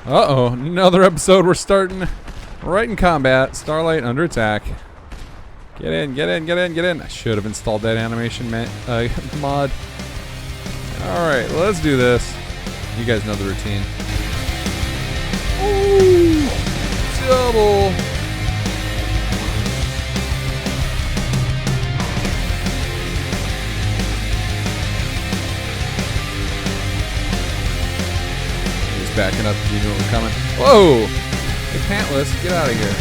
Uh-oh, another episode. We're starting right in combat. Starlight under attack. Get in, get in, get in, get in. I should have installed that animation mod. Alright, let's do this. You guys know the routine. Ooh, double. Backing up, you knew it was coming. Whoa! Hey, Pantless, get out of here.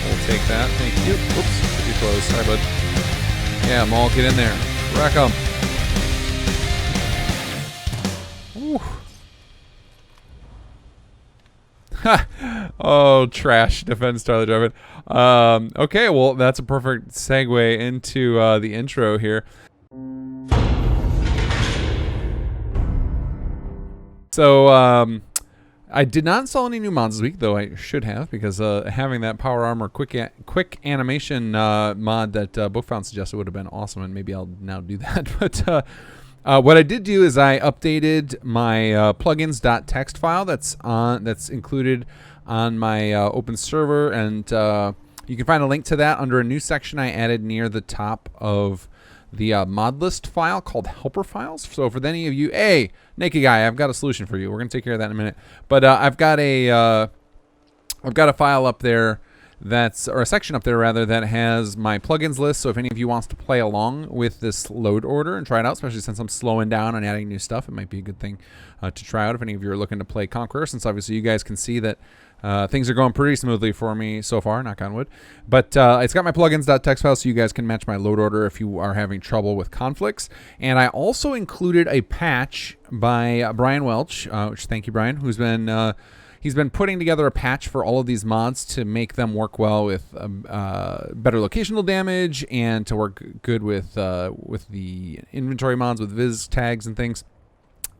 We'll take that, thank you. Oops, should be closed. Sorry, bud. Yeah, Maul, get in there. Wreck 'em. Ha! Oh, trash. Defend Starlight Drive-In. Okay, well, that's a perfect segue into the intro here. So, I did not install any new mods this week, though I should have, because having that Power Armor quick animation mod that Bookfound suggested would have been awesome, and maybe I'll now do that. But what I did do is I updated my plugins.txt file that's included on my open server, and you can find a link to that under a new section I added near the top of the mod list file called helper files. So for any of you, hey, Naked Guy, I've got a solution for you. We're gonna take care of that in a minute. But I've got a file up there or a section up there rather, that has my plugins list. So if any of you wants to play along with this load order and try it out, especially since I'm slowing down and adding new stuff, it might be a good thing to try out if any of you are looking to play Conqueror, since obviously you guys can see that things are going pretty smoothly for me so far, knock on wood. But it's got my plugins.txt file, so you guys can match my load order if you are having trouble with conflicts. And I also included a patch by Brian Welch, which thank you, Brian, who's been he's been putting together a patch for all of these mods to make them work well with better locational damage, and to work good with the inventory mods with viz tags and things.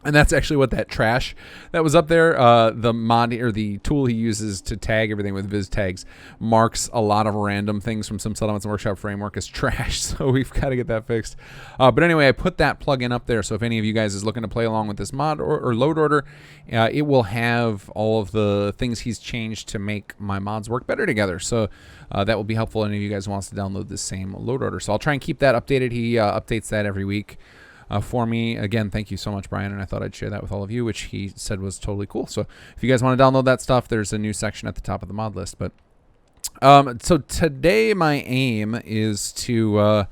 And that's actually what that trash that was up there, the mod or the tool he uses to tag everything with viz tags, marks a lot of random things from Sim Settlements and Workshop Framework as trash. So we've got to get that fixed. But anyway, I put that plugin up there. So if any of you guys is looking to play along with this mod or load order, it will have all of the things he's changed to make my mods work better together. So that will be helpful. Any of you guys wants to download this same load order. So I'll try and keep that updated. He updates that every week. For me. Again, thank you so much, Brian, and I thought I'd share that with all of you, which he said was totally cool. So if you guys want to download that stuff, there's a new section at the top of the mod list. But so today my aim is to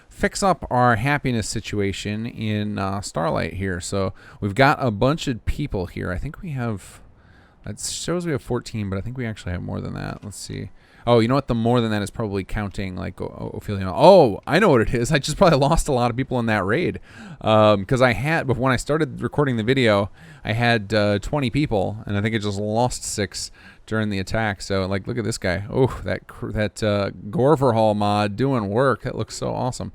fix up our happiness situation in Starlight here. So we've got a bunch of people here. I think we have, it shows we have 14, but I think we actually have more than that. Let's see. Oh, you know what? The more than that is probably counting like Ophelia. Oh, I know what it is. I just probably lost a lot of people in that raid. Because but when I started recording the video, I had 20 people, and I think I just lost 6 during the attack. So, like, look at this guy. Oh, that gore-verhaul mod doing work. That looks so awesome.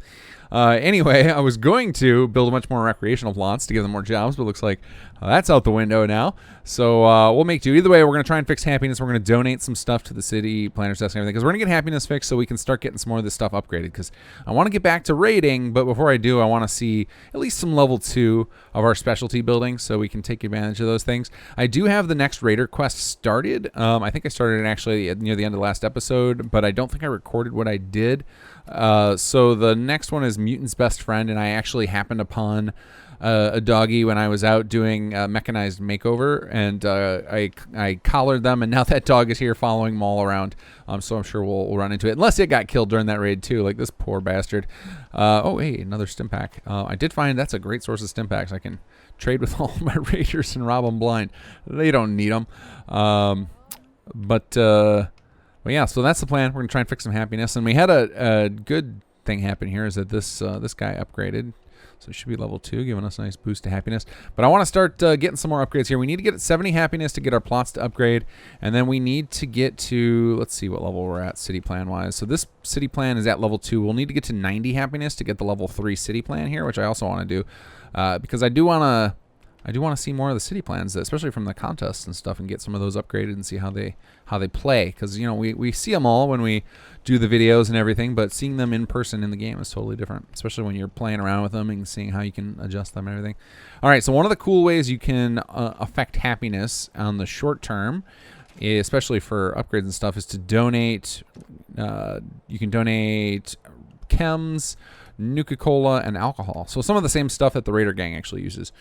Anyway, I was going to build a bunch more recreational plots to give them more jobs, but it looks like that's out the window now. So we'll make do. Either way, we're going to try and fix happiness. We're going to donate some stuff to the city planner's desk and everything, because we're going to get happiness fixed so we can start getting some more of this stuff upgraded, because I want to get back to raiding, but before I do, I want to see at least some level 2 of our specialty buildings so we can take advantage of those things. I do have the next raider quest started. I think I started it actually near the end of the last episode, but I don't think I recorded what I did. So the next one is Mutant's Best Friend, and I actually happened upon a doggy when I was out doing a mechanized makeover, and I collared them, and now that dog is here following Maul around. So I'm sure we'll run into it, unless it got killed during that raid too, like this poor bastard. Oh, hey, another stim pack. I did find that's a great source of stim packs. I can trade with all my raiders and rob them blind. They don't need them. But yeah, so that's the plan. We're gonna try and fix some happiness, and we had a good thing happen here. Is that this guy upgraded, so it should be level 2, giving us a nice boost to happiness. But I want to start getting some more upgrades here. We need to get at 70 happiness to get our plots to upgrade, and then we need to get to, let's see what level we're at city plan wise. So this city plan is at level 2. We'll need to get to 90 happiness to get the level 3 city plan here, which I also want to do, because I do want I do want to see more of the city plans, especially from the contests and stuff, and get some of those upgraded and see how they play. Because we see them all when we do the videos and everything, but seeing them in person in the game is totally different, especially when you're playing around with them and seeing how you can adjust them and everything. All right, so one of the cool ways you can affect happiness on the short term, especially for upgrades and stuff, is to donate. You can donate chems, Nuka-Cola, and alcohol. So some of the same stuff that the Raider Gang actually uses.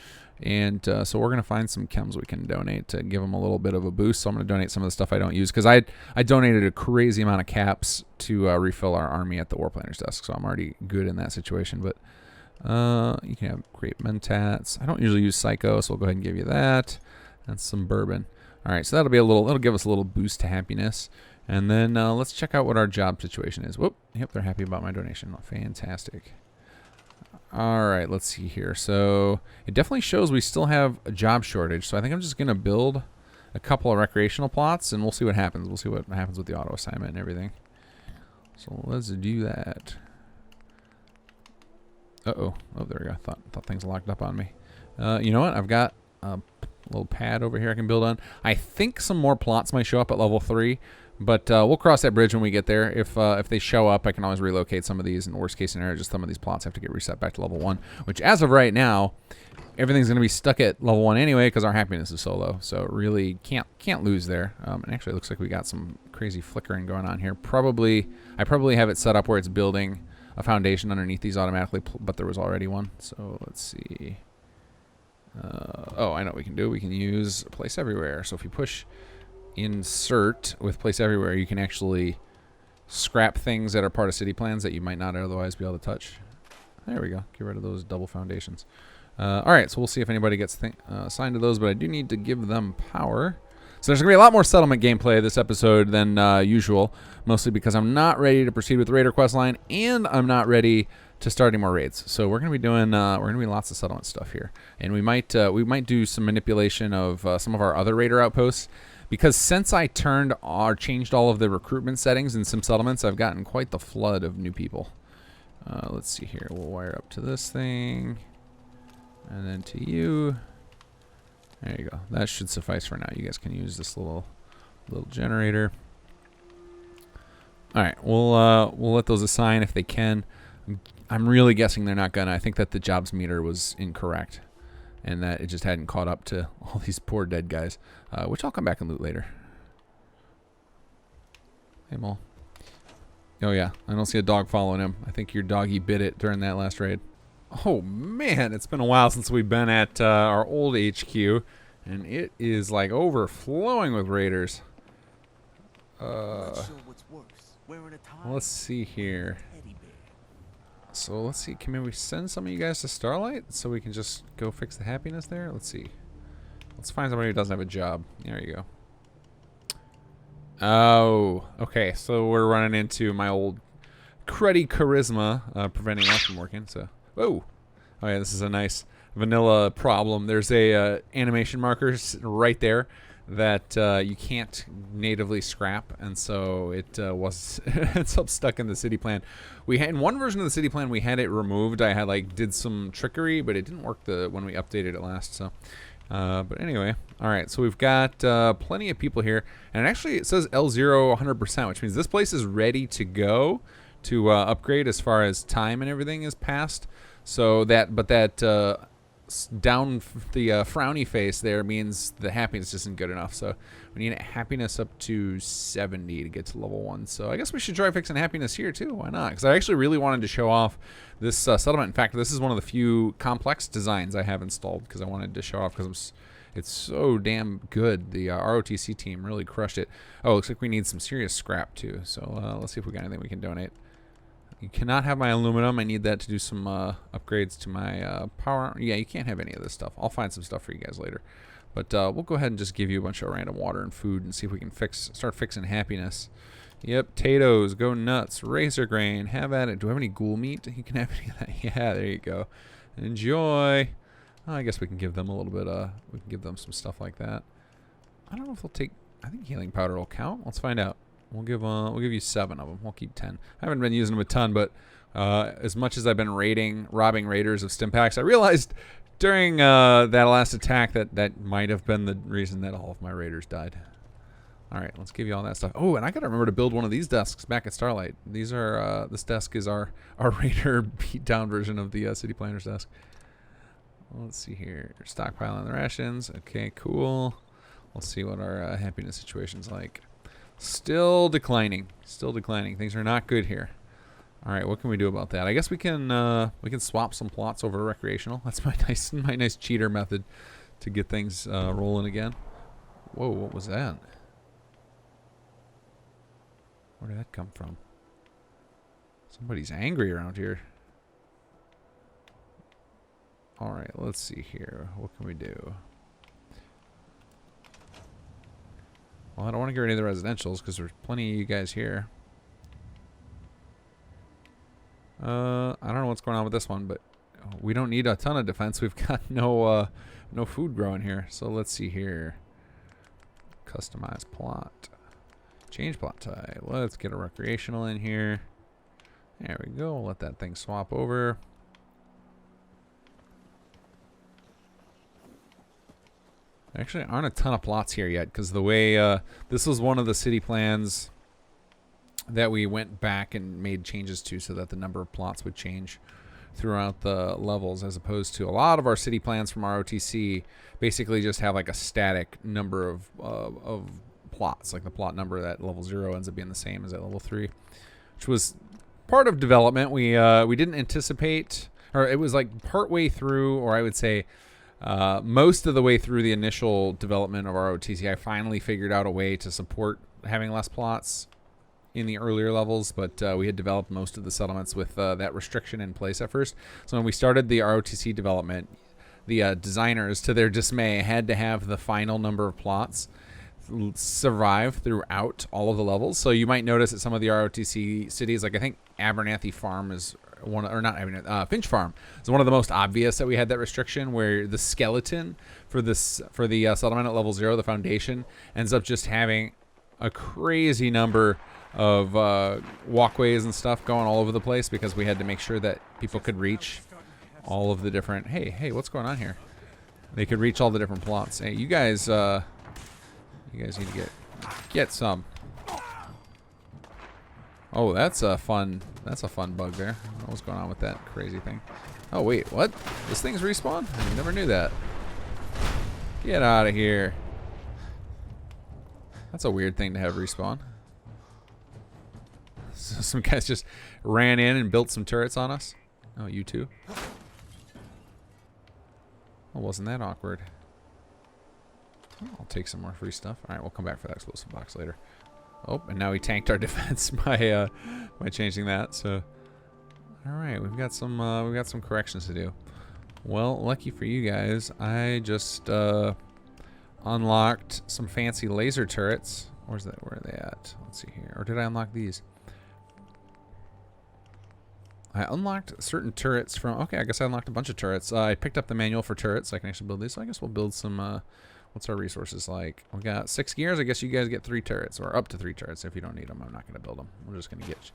And so we're going to find some chems we can donate to give them a little bit of a boost. So I'm going to donate some of the stuff I don't use, because I donated a crazy amount of caps to refill our army at the Warplanner's desk. So I'm already good in that situation. But you can have great mentats. I don't usually use Psycho, so we'll go ahead and give you that. And some bourbon. All right, so that'll give us a little boost to happiness. And then let's check out what our job situation is. Whoop, yep, they're happy about my donation. Fantastic. All right, let's see here. So it definitely shows we still have a job shortage. So I think I'm just going to build a couple of recreational plots, and we'll see what happens. We'll see what happens with the auto assignment and everything. So let's do that. Uh-oh. Oh, there we go. Thought things locked up on me. You know what? I've got a little pad over here I can build on. I think some more plots might show up at level 3. But we'll cross that bridge when we get there. If they show up, I can always relocate some of these. In worst case scenario, just some of these plots have to get reset back to level 1. Which, as of right now, everything's going to be stuck at level 1 anyway because our happiness is so low. So really can't lose there. And actually, it looks like we got some crazy flickering going on here. I probably have it set up where it's building a foundation underneath these automatically, but there was already one. So let's see. Oh, I know what we can do. We can use place everywhere. So if you push insert with place everywhere, you can actually scrap things that are part of city plans that you might not otherwise be able to touch. There we go. Get rid of those double foundations. All right, so we'll see if anybody gets assigned to those, but I do need to give them power. So there's going to be a lot more settlement gameplay this episode than usual, mostly because I'm not ready to proceed with the Raider quest line, and I'm not ready to start any more raids. So we're going to be doing lots of settlement stuff here, and we might do some manipulation of some of our other Raider outposts. Because since I changed all of the recruitment settings in Sim Settlements, I've gotten quite the flood of new people. Let's see here. We'll wire up to this thing. And then to you. There you go. That should suffice for now. You guys can use this little generator. All right. We'll let those assign if they can. I'm really guessing they're not gonna. I think that the jobs meter was incorrect, and that it just hadn't caught up to all these poor dead guys, which I'll come back and loot later. Hey, Mole. Oh, yeah. I don't see a dog following him. I think your doggy bit it during that last raid. Oh, man. It's been a while since we've been at our old HQ, and it is, like, overflowing with raiders. Let's see here. So let's see, can we send some of you guys to Starlight so we can just go fix the happiness there? Let's see. Let's find somebody who doesn't have a job. There you go. Oh, okay. So we're running into my old cruddy charisma preventing us from working. So, whoa. Oh yeah, this is a nice vanilla problem. There's a animation markers right there that you can't natively scrap, and so it it's up stuck in the city plan. We had in one version of the city plan we had it removed. I had did some trickery, but it didn't work when we updated it last. So, but anyway, all right. So we've got plenty of people here, and actually it says L0 100%, which means this place is ready to go to upgrade as far as time and everything is passed. So that down the frowny face there means the happiness isn't good enough. So we need happiness up to 70 to get to level 1. So I guess we should try fixing happiness here too. Why not? Because I actually really wanted to show off this settlement. In fact, this is one of the few complex designs I have installed because I wanted to show off because it's so damn good. The ROTC team really crushed it. Oh, looks like we need some serious scrap too. So let's see if we got anything we can donate. You cannot have my aluminum. I need that to do some upgrades to my power. Yeah, you can't have any of this stuff. I'll find some stuff for you guys later. But we'll go ahead and just give you a bunch of random water and food and see if we can start fixing happiness. Yep, potatoes, go nuts, razor grain, have at it. Do I have any ghoul meat? You can have any of that. Yeah, there you go. Enjoy. Oh, I guess we can give them a little bit. We can give them some stuff like that. I don't know if they'll take. I think healing powder will count. Let's find out. We'll give you 7 of them. We'll keep 10. I haven't been using them a ton, but as much as I've been robbing raiders of stim packs, I realized During that last attack, that might have been the reason that all of my raiders died. All right, let's give you all that stuff. Oh, and I got to remember to build one of these desks back at Starlight. These are this desk is our raider beat down version of the city planner's desk. Let's see here. Stockpiling the rations. Okay, cool. Let's see what our happiness situation's like. Still declining. Still declining. Things are not good here. All right, what can we do about that? I guess we can swap some plots over to recreational. That's my nice cheater method to get things rolling again. Whoa, what was that? Where did that come from? Somebody's angry around here. All right, let's see here. What can we do? Well, I don't want to get rid of the residentials because there's plenty of you guys here. I don't know what's going on with this one, but we don't need a ton of defense. We've got no food growing here. So let's see here. Customize plot. Change plot type. Let's get a recreational in here. There we go. We'll let that thing swap over. There actually aren't a ton of plots here yet because the way this was one of the city plans that we went back and made changes to so that the number of plots would change throughout the levels, as opposed to a lot of our city plans from ROTC basically just have like a static number of plots, like the plot number at level 0 ends up being the same as at level 3, which was part of development. We didn't anticipate, or it was like part way through, or I would say most of the way through the initial development of ROTC, I finally figured out a way to support having less plots in the earlier levels, but we had developed most of the settlements with that restriction in place at first. So when we started the ROTC development, the designers, to their dismay, had to have the final number of plots survive throughout all of the levels. So you might notice that some of the ROTC cities, like I think Abernathy Farm is one, or not Abernathy, Finch Farm is one of the most obvious that we had that restriction, where the skeleton for the settlement at level 0, the foundation, ends up just having a crazy number of walkways and stuff going all over the place because we had to make sure that people could reach all of the different. Hey, what's going on here? They could reach all the different plots. Hey, you guys need to get some. Oh, that's a fun bug there. I don't know what's going on with that crazy thing. Oh wait, what? This thing's respawn? I never knew that. Get out of here. That's a weird thing to have respawn. So some guys just ran in and built some turrets on us. Oh, you too? Well, wasn't that awkward? I'll take some more free stuff. All right, we'll come back for that explosive box later. Oh, and now we tanked our defense by changing that. So, all right, we've got some corrections to do. Well, lucky for you guys, I just unlocked some fancy laser turrets. Where's that? Where are they at? Let's see here. Or did I unlock these? I unlocked certain turrets from. Okay, I guess I unlocked a bunch of turrets. I picked up the manual for turrets, so I can actually build these. So I guess we'll build some. What's our resources like? We got 6 gears. I guess you guys get 3 turrets, or up to 3 turrets. If you don't need them, I'm not going to build them. We're just going to get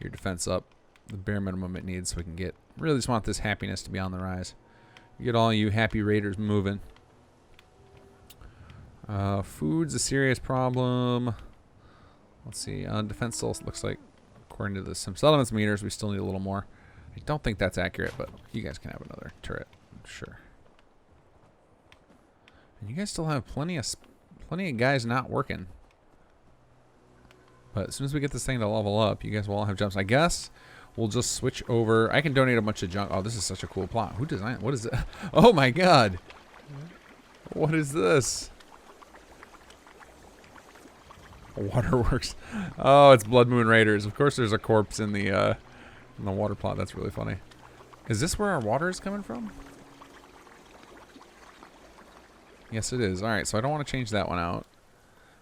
your defense up the bare minimum it needs, so we can get. Really just want this happiness to be on the rise. Get all you happy raiders moving. Food's a serious problem. Let's see. Defense still looks like, according to the Sim Settlements meters, we still need a little more. I don't think that's accurate, but you guys can have another turret. Sure. And you guys still have plenty of guys not working. But as soon as we get this thing to level up, you guys will all have jumps. I guess we'll just switch over. I can donate a bunch of junk. Oh, this is such a cool plot. Who designed? What is it? Oh my god. What is this? Waterworks. Oh, it's Blood Moon Raiders. Of course there's a corpse in the water plot. That's really funny. Is this where our water is coming from? Yes, it is. All right, so I don't want to change that one out.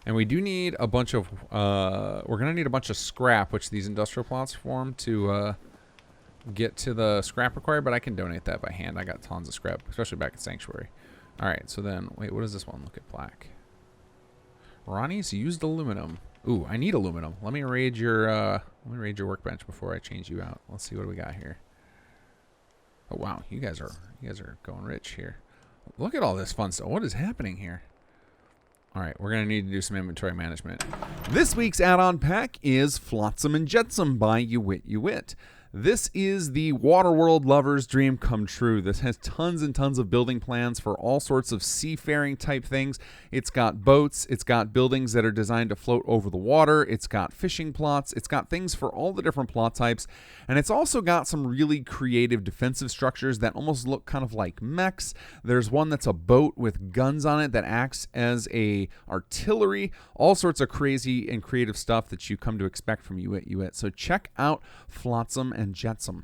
And we do need a bunch of, we're going to need a bunch of scrap, which these industrial plots form to get to the scrap required, but I can donate that by hand. I got tons of scrap, especially back at Sanctuary. All right, so then, wait, what does this one look at black? Ronnie's used aluminum. Ooh, I need aluminum. Let me raid your workbench before I change you out. Let's see what we got here. Oh wow, you guys are going rich here. Look at all this fun stuff. What is happening here? All right, we're going to need to do some inventory management. This week's add-on pack is Flotsam and Jetsam by You-Wit. This is the Waterworld lover's dream come true. This has tons and tons of building plans for all sorts of seafaring type things. It's got boats. It's got buildings that are designed to float over the water. It's got fishing plots. It's got things for all the different plot types. And it's also got some really creative defensive structures that almost look kind of like mechs. There's one that's a boat with guns on it that acts as a artillery. All sorts of crazy and creative stuff that you come to expect from You-Wit. So check out Flotsam and Jetsam.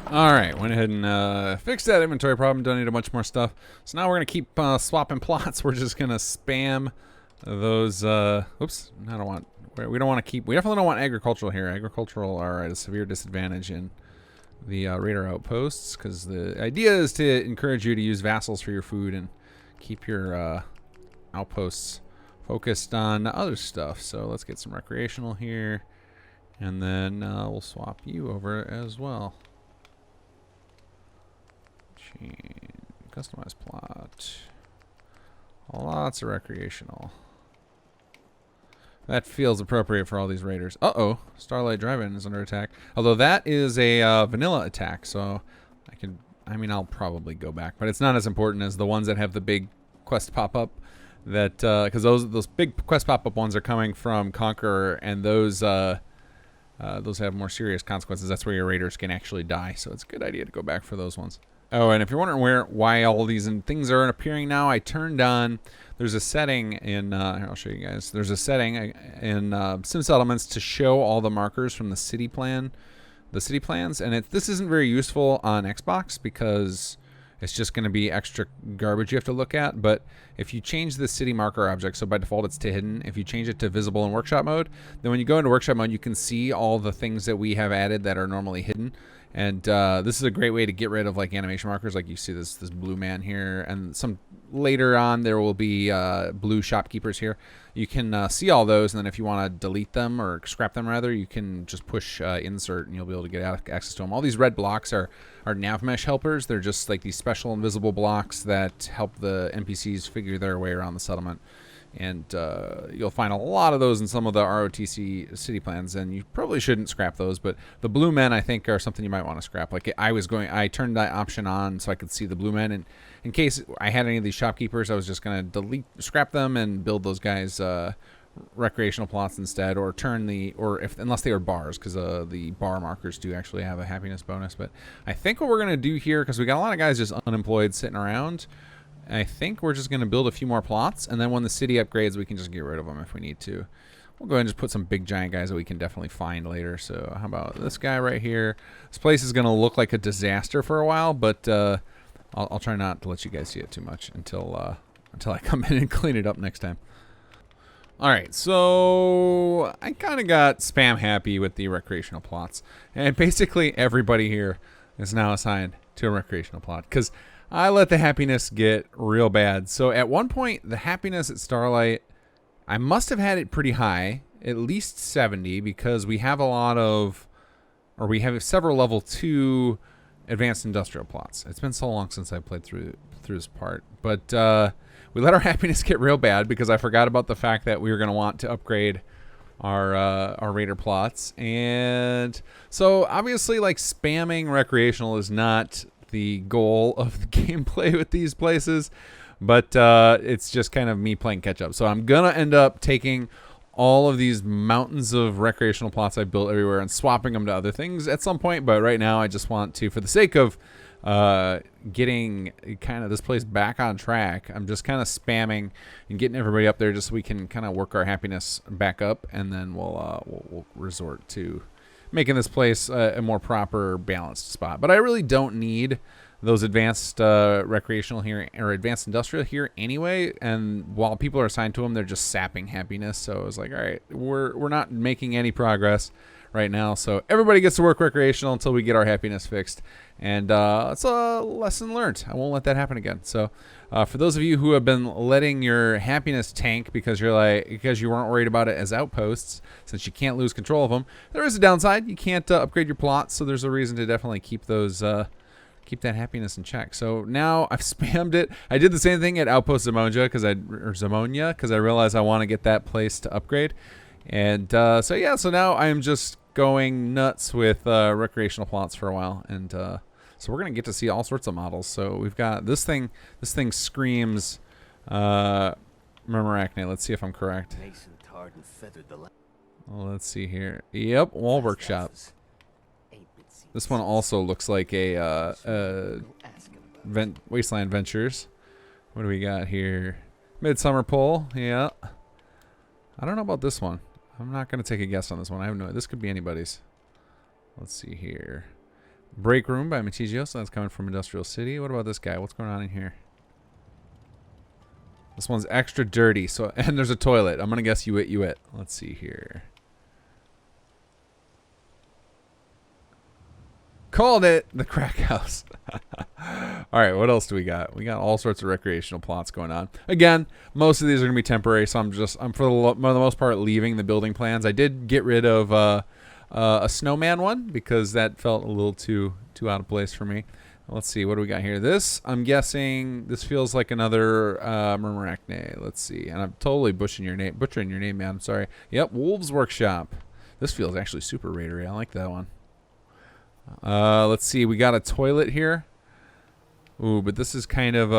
All right, went ahead and fixed that inventory problem. Don't need a bunch more stuff. So now we're gonna keep swapping plots. We're just gonna spam those. Oops, I don't want. We don't want to keep. We definitely don't want agricultural here. Agricultural are at a severe disadvantage in the raider outposts because the idea is to encourage you to use vassals for your food and keep your outposts focused on other stuff. So let's get some recreational here. And then we'll swap you over as well. Customize plot. Lots of recreational. That feels appropriate for all these raiders. Uh-oh. Starlight Drive-In is under attack. Although that is a vanilla attack, so I'll probably go back. But it's not as important as the ones that have the big quest pop-up. That because those big quest pop-up ones are coming from Conqueror, and those have more serious consequences. That's where your raiders can actually die. So it's a good idea to go back for those ones. Oh, and if you're wondering why all these things are appearing now, I turned on. There's a setting in. Here, I'll show you guys. There's a setting in Sim Settlements to show all the markers from the city plans, and this isn't very useful on Xbox because it's just going to be extra garbage you have to look at. But if you change the city marker object, so by default it's to hidden, if you change it to visible in workshop mode, then when you go into workshop mode, you can see all the things that we have added that are normally hidden. And this is a great way to get rid of like animation markers. Like you see this blue man here, and some later on there will be blue shopkeepers here. You can see all those, and then if you want to delete them or scrap them rather, you can just push insert, and you'll be able to get access to them. All these red blocks are Navmesh Helpers. They're just like these special invisible blocks that help the NPCs figure their way around the settlement. And you'll find a lot of those in some of the ROTC city plans, and you probably shouldn't scrap those. But the blue men, I think, are something you might want to scrap. Like I turned that option on so I could see the blue men, and in case I had any of these shopkeepers, I was just gonna scrap them and build those guys recreational plots instead, or unless they are bars, because the bar markers do actually have a happiness bonus. But I think what we're gonna do here, because we got a lot of guys just unemployed sitting around, I think we're just going to build a few more plots, and then when the city upgrades, we can just get rid of them if we need to. We'll go ahead and just put some big giant guys that we can definitely find later. So how about this guy right here? This place is going to look like a disaster for a while, but I'll try not to let you guys see it too much until I come in and clean it up next time. All right, so I kind of got spam happy with the recreational plots, and basically everybody here is now assigned to a recreational plot because I let the happiness get real bad. So at one point, the happiness at Starlight, I must have had it pretty high, at least 70, because we have we have several level 2 advanced industrial plots. It's been so long since I played through this part. But we let our happiness get real bad because I forgot about the fact that we were going to want to upgrade our raider plots. And so obviously like spamming recreational is not the goal of the gameplay with these places, but it's just kind of me playing catch up. So I'm gonna end up taking all of these mountains of recreational plots I built everywhere and swapping them to other things at some point. But right now I just want to, for the sake of getting kind of this place back on track, I'm just kind of spamming and getting everybody up there just so we can kind of work our happiness back up, and then we'll resort to making this place a more proper balanced spot. But I really don't need those advanced recreational here or advanced industrial here anyway, and while people are assigned to them, they're just sapping happiness. So I was like, all right, we're not making any progress right now, so everybody gets to work recreational until we get our happiness fixed. And it's a lesson learned. I won't let that happen again. So for those of you who have been letting your happiness tank because you weren't worried about it as outposts, since you can't lose control of them, there is a downside. You can't upgrade your plots, so there's a reason to definitely keep those keep that happiness in check. So now I've spammed it. I did the same thing at Outpost Zamonia because I realized I want to get that place to upgrade. And so yeah, so now I'm just going nuts with recreational plots for a while, and so we're gonna get to see all sorts of models. So we've got this thing. This thing screams Murmuracne. Let's see if I'm correct. Well, let's see here. Yep, wall workshop. This one also looks like a Wasteland Ventures. What do we got here? Midsummer Pole. Yeah. I don't know about this one. I'm not going to take a guess on this one. I have no idea. This could be anybody's. Let's see here. Break Room by Matigio. So that's coming from Industrial City. What about this guy? What's going on in here? This one's extra dirty. So, and there's a toilet. I'm going to guess you it. Let's see here. Called it. The Crack House. All right, what else do we got? We got all sorts of recreational plots going on. Again, most of these are going to be temporary, so I'm for the most part leaving the building plans. I did get rid of a snowman one because that felt a little too out of place for me. Let's see, what do we got here? This, I'm guessing, this feels like another Murmuracne. Let's see, and I'm totally butchering your name, man. I'm sorry. Yep, Wolves Workshop. This feels actually super raidery. I like that one. Let's see, we got a toilet here. Ooh, but this is kind of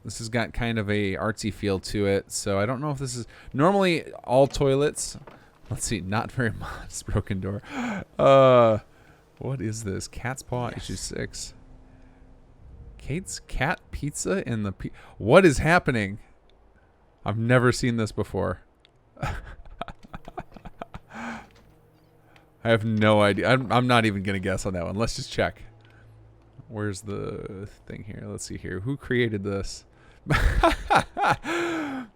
this has got kind of a artsy feel to it. So I don't know if this is normally all toilets. Let's see, not very modest. Broken door. What is this? Cat's Paw issue 6. Kate's Cat Pizza in the what is happening? I've never seen this before. I have no idea. I'm not even gonna guess on that one. Let's just check. Where's the thing here? Let's see here. Who created this?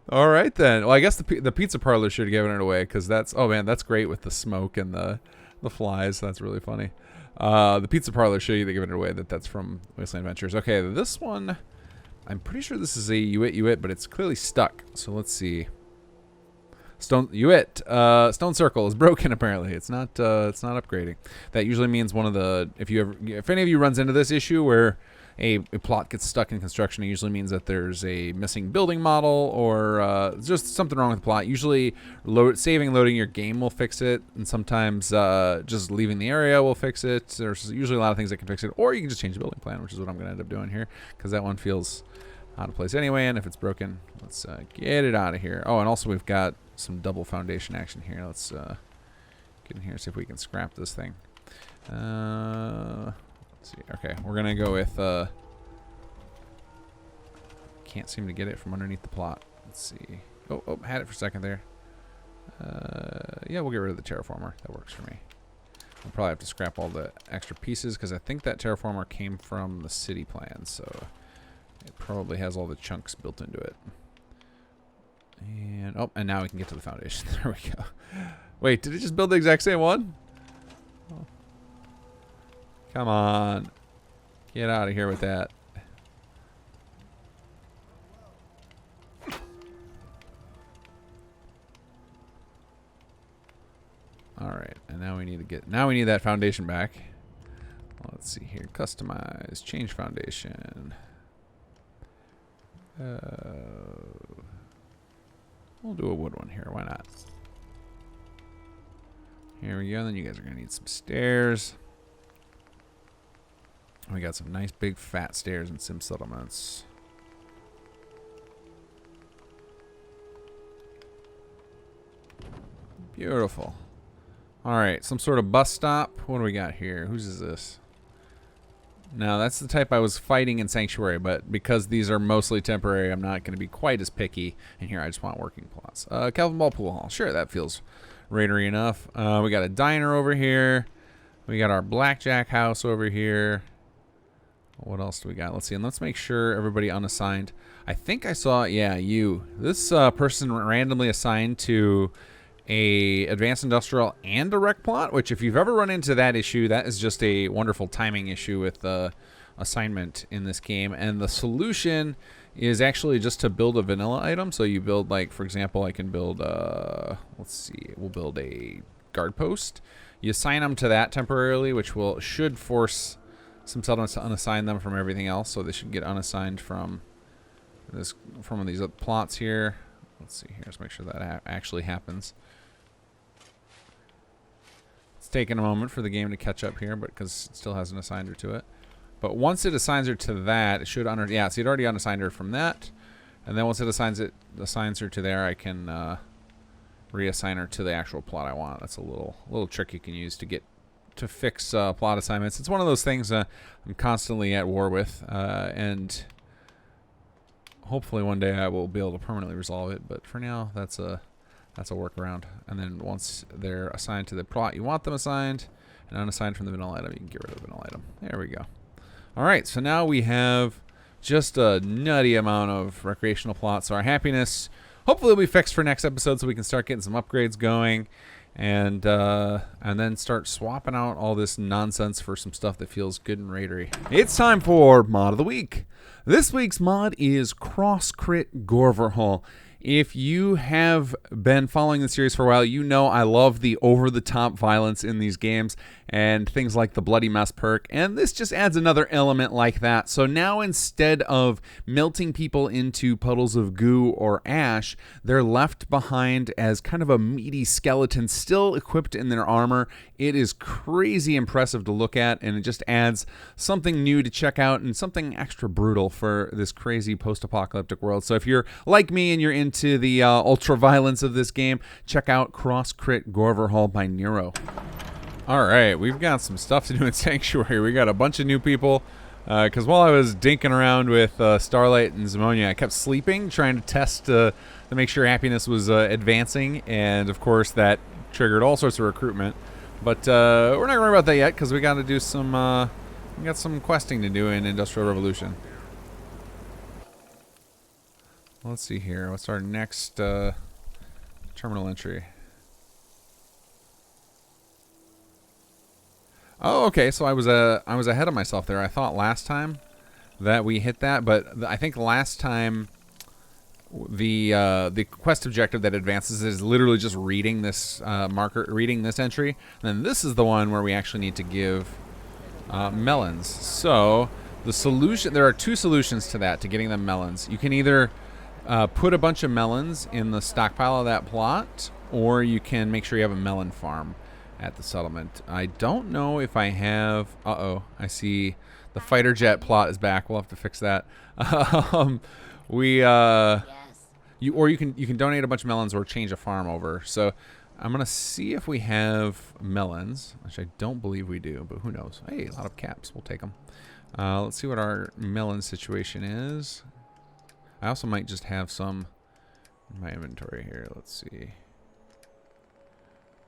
All right then. Well, I guess the pizza parlor should have given it away because that's, oh man, that's great with the smoke and the flies. That's really funny. The pizza parlor should have given it away. That's from Wasteland Ventures. Okay, this one, I'm pretty sure this is a you it, but it's clearly stuck. So let's see. Stone Circle is broken apparently. It's not upgrading. That usually means one of the if any of you runs into this issue where a plot gets stuck in construction, it usually means that there's a missing building model or just something wrong with the plot. Usually saving loading your game will fix it, and sometimes just leaving the area will fix it. There's usually a lot of things that can fix it, or you can just change the building plan, which is what I'm going to end up doing here because that one feels out of place anyway, and if it's broken, let's get it out of here. Oh, and also we've got some double foundation action here. Let's get in here and see if we can scrap this thing. Let's see. Okay, we're gonna go with can't seem to get it from underneath the plot. Let's see. Oh, had it for a second there. Yeah, we'll get rid of the terraformer. That works for me. I'll probably have to scrap all the extra pieces because I think that terraformer came from the city plan, so it probably has all the chunks built into it. And now we can get to the foundation. There we go. Wait, did it just build the exact same one? Oh. Come on. Get out of here with that. Alright, and now we need that foundation back. Let's see here. Customize, change foundation. We'll do a wood one here. Why not? Here we go. Then you guys are going to need some stairs. We got some nice big fat stairs in Sim Settlements. Beautiful. Alright, some sort of bus stop. What do we got here? Whose is this? Now, that's the type I was fighting in Sanctuary, but because these are mostly temporary, I'm not going to be quite as picky. And here, I just want working plots. Calvin Ball Pool Hall. Sure, that feels raidery enough. We got a diner over here. We got our blackjack house over here. What else do we got? Let's see, and let's make sure everybody unassigned. I think I saw, yeah, you. This person randomly assigned to a advanced industrial and a rec plot, which if you've ever run into that issue, that is just a wonderful timing issue with assignment in this game. And the solution is actually just to build a vanilla item. So you build, like, for example, I can build, let's see, we'll build a guard post. You assign them to that temporarily, which should force Sim Settlements to unassign them from everything else, so they should get unassigned from one of these plots here. Let's see here. Let's make sure that actually happens. It's taking a moment for the game to catch up here, but because it still hasn't assigned her to it. But once it assigns her to that, it should yeah, so it already unassigned her from that. And then once it assigns her to there, I can reassign her to the actual plot I want. That's a little trick you can use to fix plot assignments. It's one of those things I'm constantly at war with, and hopefully one day I will be able to permanently resolve it. But for now, that's a workaround. And then once they're assigned to the plot you want them assigned, and unassigned from the vanilla item, you can get rid of the vanilla item. There we go. All right, so now we have just a nutty amount of recreational plots. So our happiness hopefully will be fixed for next episode, so we can start getting some upgrades going, and then start swapping out all this nonsense for some stuff that feels good and raidery. It's time for Mod of the Week. This week's mod is Cross-Crit Gore-verhaul. If you have been following the series for a while, you know I love the over-the-top violence in these games and things like the Bloody Mess perk, and this just adds another element like that. So now instead of melting people into puddles of goo or ash, they're left behind as kind of a meaty skeleton still equipped in their armor. It is crazy impressive to look at, and it just adds something new to check out and something extra brutal for this crazy post-apocalyptic world. So if you're like me and you're into the ultra-violence of this game, check out Cross-Crit Gore-verhaul by Nero. All right, we've got some stuff to do in Sanctuary. We got a bunch of new people, because while I was dinking around with Starlight and Zimonia, I kept sleeping, trying to test to make sure happiness was advancing, and of course that triggered all sorts of recruitment. But we're not going to worry about that yet, because we got to do some we got some questing to do in Industrial Revolution. Let's see here. What's our next terminal entry? Oh, okay. So I was ahead of myself there. I thought last time that we hit that, but I think last time the quest objective that advances is literally just reading this reading this entry. And then this is the one where we actually need to give melons. So the solution, there are two solutions to that, to getting them melons. You can either put a bunch of melons in the stockpile of that plot, or you can make sure you have a melon farm at the settlement. I don't know if I have... I see the fighter jet plot is back. We'll have to fix that. You can donate a bunch of melons or change a farm over. So I'm gonna see if we have melons, which I don't believe we do, but who knows? Hey, a lot of caps. We'll take them. Let's see what our melon situation is. I also might just have some in my inventory here. Let's see.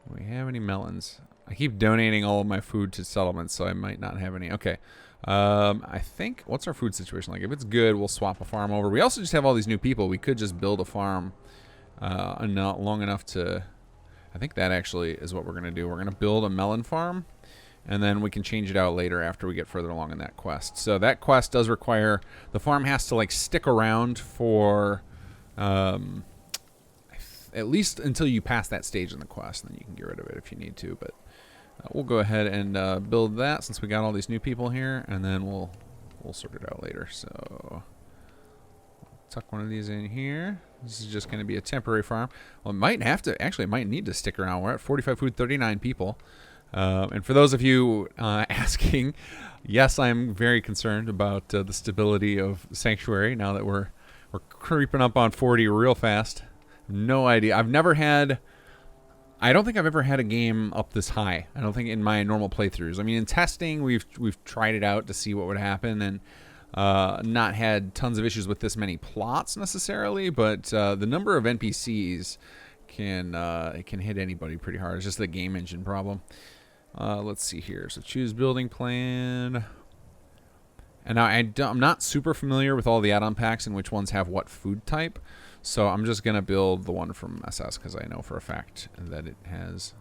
Do we have any melons? I keep donating all of my food to settlements, so I might not have any. Okay. I think, what's our food situation like? If it's good, we'll swap a farm over. We also just have all these new people. We could just build a farm not long enough to... I think that actually is what we're going to do. We're going to build a melon farm, and then we can change it out later after we get further along in that quest. So that quest does require... The farm has to, like, stick around for... at least until you pass that stage in the quest, and then you can get rid of it if you need to. But we'll go ahead and build that since we got all these new people here, and then we'll sort it out later. So tuck one of these in here. This is just going to be a temporary farm. Well, it might have to, actually, it might need to stick around. We're at 45 food, 39 people. And for those of you asking, yes, I'm very concerned about the stability of Sanctuary now that we're creeping up on 40 real fast. No idea. I don't think I've ever had a game up this high. I don't think in my normal playthroughs. I mean, in testing, we've tried it out to see what would happen, and not had tons of issues with this many plots necessarily, but the number of NPCs can hit anybody pretty hard. It's just the game engine problem. Let's see here. So choose building plan. And now I'm not super familiar with all the add-on packs and which ones have what food type. So I'm just going to build the one from SS because I know for a fact that it has...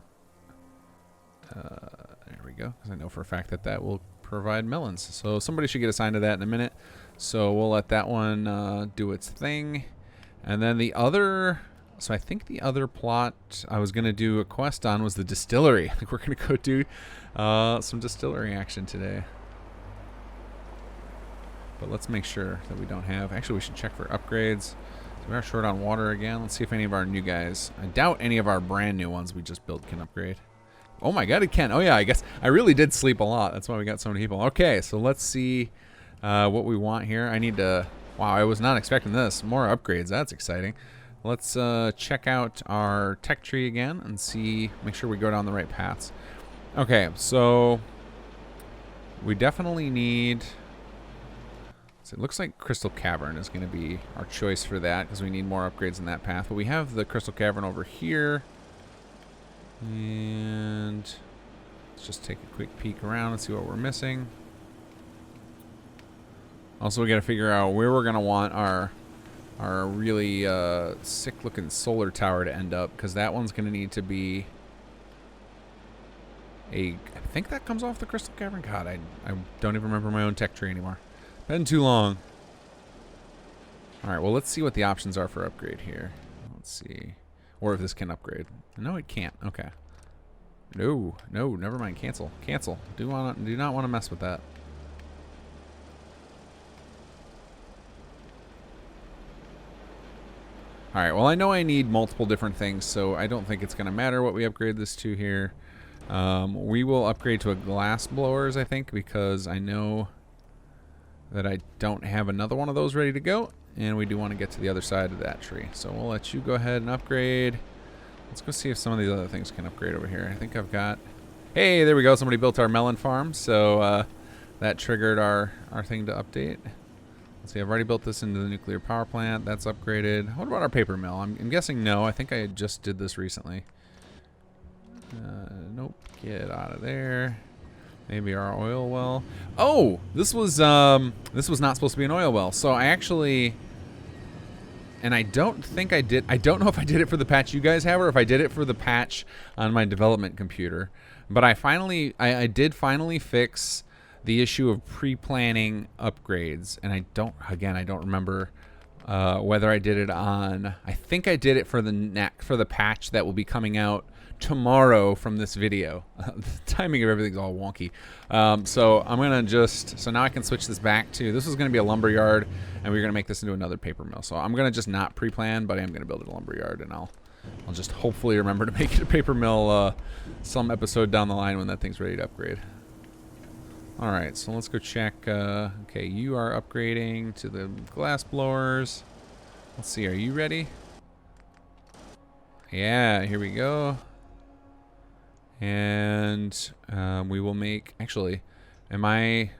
there we go. Because I know for a fact that that will provide melons. So somebody should get assigned to that in a minute. So we'll let that one do its thing. And then the other... So I think the other plot I was going to do a quest on was the Distillery. I think we're going to go do some Distillery action today. But let's make sure that we don't have... Actually, we should check for upgrades. So we are short on water again. Let's see if any of our new guys... I doubt any of our brand new ones we just built can upgrade. Oh my god, it can. Oh yeah, I guess I really did sleep a lot. That's why we got so many people. Okay, so let's see what we want here. I need to... Wow, I was not expecting this. More upgrades. That's exciting. Let's check out our tech tree again and see... Make sure we go down the right paths. Okay, so... We definitely need... So it looks like Crystal Cavern is going to be our choice for that because we need more upgrades in that path. But we have the Crystal Cavern over here. And let's just take a quick peek around and see what we're missing. Also, we got to figure out where we're going to want our really sick-looking solar tower to end up, because that one's going to need to be a... I think that comes off the Crystal Cavern. God, I don't even remember my own tech tree anymore. Been too long. All right, well, let's see what the options are for upgrade here. Let's see. Or if this can upgrade. No, it can't. Okay. No, never mind. Cancel. Cancel. Do not want to mess with that. All right, well, I know I need multiple different things, so I don't think it's going to matter what we upgrade this to here. We will upgrade to a glass blowers, I think, because I know that I don't have another one of those ready to go, and we do want to get to the other side of that tree. So we'll let you go ahead and upgrade. Let's go see if some of these other things can upgrade over here. I think I've got... Hey, there we go. Somebody built our melon farm, so that triggered our thing to update. Let's see, I've already built this into the nuclear power plant. That's upgraded. What about our paper mill? I'm guessing no. I think I just did this recently. Nope. Get out of there. Maybe our oil well. Oh, this was not supposed to be an oil well. So I actually, and I don't think I did. I don't know if I did it for the patch you guys have or if I did it for the patch on my development computer. But I did finally fix the issue of pre-planning upgrades, and I don't remember whether I did it on. I think I did it for the patch that will be coming out tomorrow from this video. The timing of everything's all wonky. So I'm gonna so now I can switch this back to, this is gonna be a lumber yard, and we're gonna make this into another paper mill. So I'm gonna just not pre-plan, but I am gonna build a lumber yard, and I'll just hopefully remember to make it a paper mill some episode down the line when that thing's ready to upgrade. All right, so let's go check. Okay, you are upgrading to the glass blowers. Let's see, are you ready? Yeah, here we go. And we will make, actually, I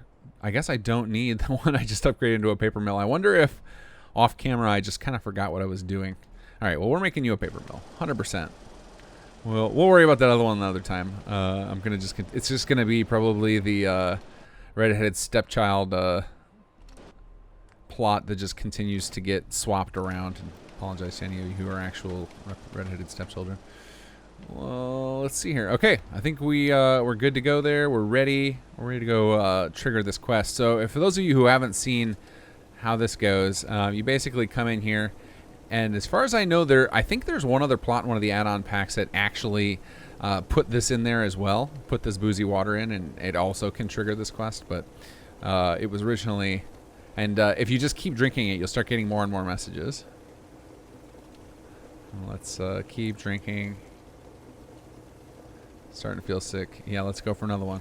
guess I don't need the one I just upgraded into a paper mill. I wonder if off camera I just kind of forgot what I was doing. All right, well, we're making you a paper mill, 100%. We'll worry about that other one another time. I'm gonna it's just gonna be probably the redheaded stepchild plot that just continues to get swapped around. And apologize to any of you who are actual redheaded stepchildren. Well, let's see here. Okay, I think we're good to go there. We're ready. We're ready to go trigger this quest. So, for those of you who haven't seen how this goes, you basically come in here, and as far as I know, I think there's one other plot in one of the add-on packs that actually put this in there as well. Put this boozy water in, and it also can trigger this quest. But it was originally, and if you just keep drinking it, you'll start getting more and more messages. Let's keep drinking. Starting to feel sick. Yeah, let's go for another one.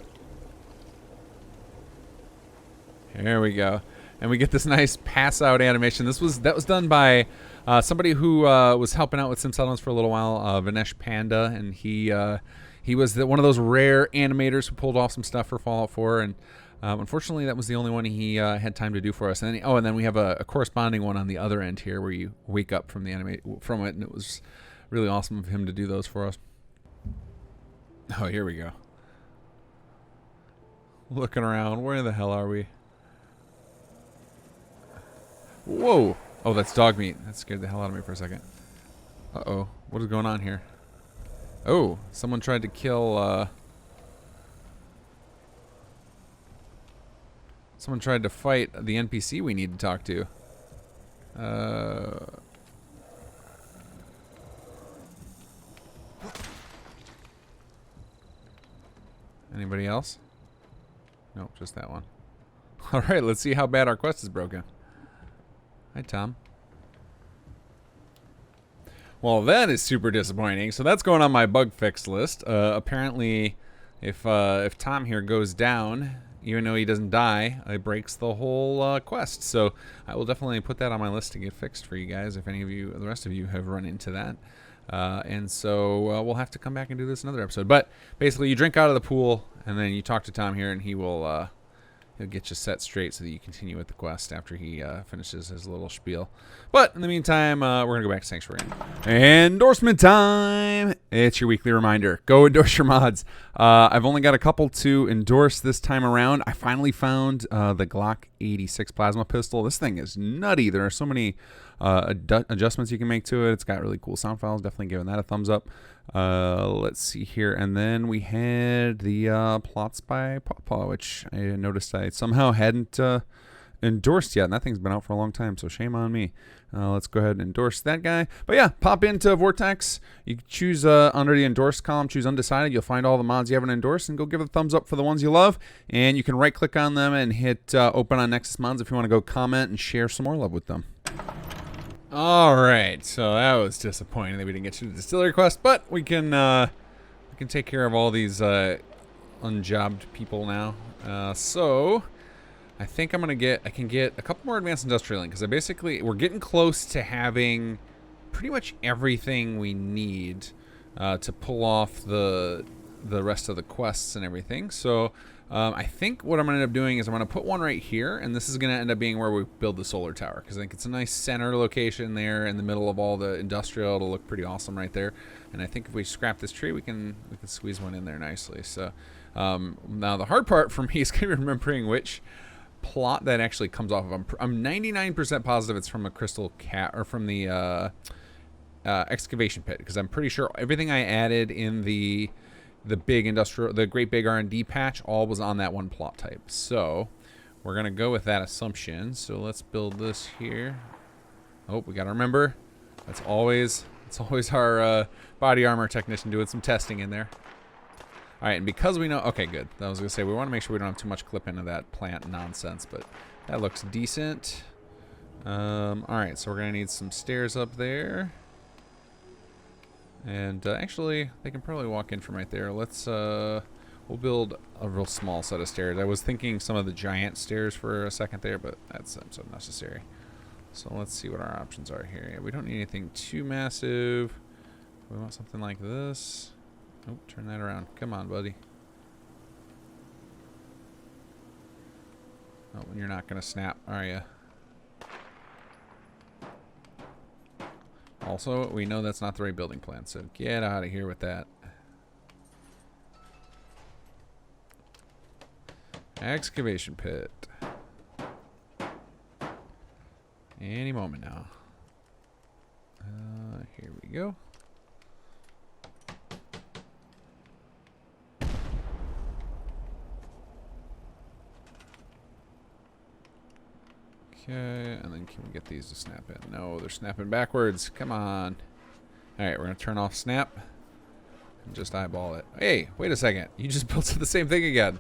There we go. And we get this nice pass out animation. That was done by somebody who was helping out with Sim Settlements for a little while, Vinesh Panda, and he was one of those rare animators who pulled off some stuff for Fallout 4, and unfortunately that was the only one he had time to do for us. And then we have a corresponding one on the other end here where you wake up from from it, and it was really awesome of him to do those for us. Oh, here we go. Looking around, where the hell are we? Whoa! Oh, that's dog meat. That scared the hell out of me for a second. Uh-oh. What is going on here? Oh, someone tried to kill, someone tried to fight the NPC we need to talk to. Anybody else? Nope, just that one. All right, let's see how bad our quest is broken. Hi, Tom. Well, that is super disappointing. So that's going on my bug fix list. Apparently, if Tom here goes down, even though he doesn't die, it breaks the whole quest. So I will definitely put that on my list to get fixed for you guys if any of you, the rest of you, have run into that. And so we'll have to come back and do this another episode. But basically, you drink out of the pool, and then you talk to Tom here, and he will he'll get you set straight so that you continue with the quest after he finishes his little spiel. But in the meantime, we're going to go back to Sanctuary. Endorsement time! It's your weekly reminder. Go endorse your mods. I've only got a couple to endorse this time around. I finally found the Glock 86 plasma pistol. This thing is nutty. There are so many adjustments you can make to it. It's got really cool sound files. Definitely giving that a thumbs up. Let's see here. And then we had the Plots by Pawpaw, which I noticed I somehow hadn't endorsed yet. And that thing's been out for a long time, so shame on me. Let's go ahead and endorse that guy. But yeah, pop into Vortex. You can choose under the endorsed column, choose undecided. You'll find all the mods you haven't endorsed, and go give it a thumbs up for the ones you love. And you can right click on them and hit open on Nexus Mods if you want to go comment and share some more love with them. All right, so that was disappointing that we didn't get to the Distillery quest, but we can take care of all these unjobbed people now. So I think I can get a couple more advanced industrial because we're getting close to having pretty much everything we need to pull off the rest of the quests and everything. So I think what I'm going to end up doing is I'm going to put one right here, and this is going to end up being where we build the solar tower, because I think it's a nice center location there in the middle of all the industrial. It'll look pretty awesome right there. And I think if we scrap this tree, we can squeeze one in there nicely. So now the hard part for me is kind of remembering which plot that actually comes off of. I'm 99% positive it's from a crystal cat, or from the excavation pit, because I'm pretty sure everything I added in the big industrial, the great big R&D patch, all was on that one plot type. So we're gonna go with that assumption. So let's build this here. Oh, we gotta remember, it's always our body armor technician doing some testing in there. All right, and because we know, okay, good. I was gonna say we want to make sure we don't have too much clip into that plant nonsense, but that looks decent. All right, so we're gonna need some stairs up there. And actually, they can probably walk in from right there. Let's we'll build a real small set of stairs. I was thinking some of the giant stairs for a second there, but that's unnecessary. So let's see what our options are here. Yeah, we don't need anything too massive. We want something like this. Oh, turn that around. Come on, buddy. Oh, you're not gonna snap, are you? Also, we know that's not the right building plan, so get out of here with that. Excavation pit. Any moment now. Here we go. Okay, and then can we get these to snap in? No, they're snapping backwards. Come on. All right, we're going to turn off snap and just eyeball it. Hey, wait a second. You just built the same thing again.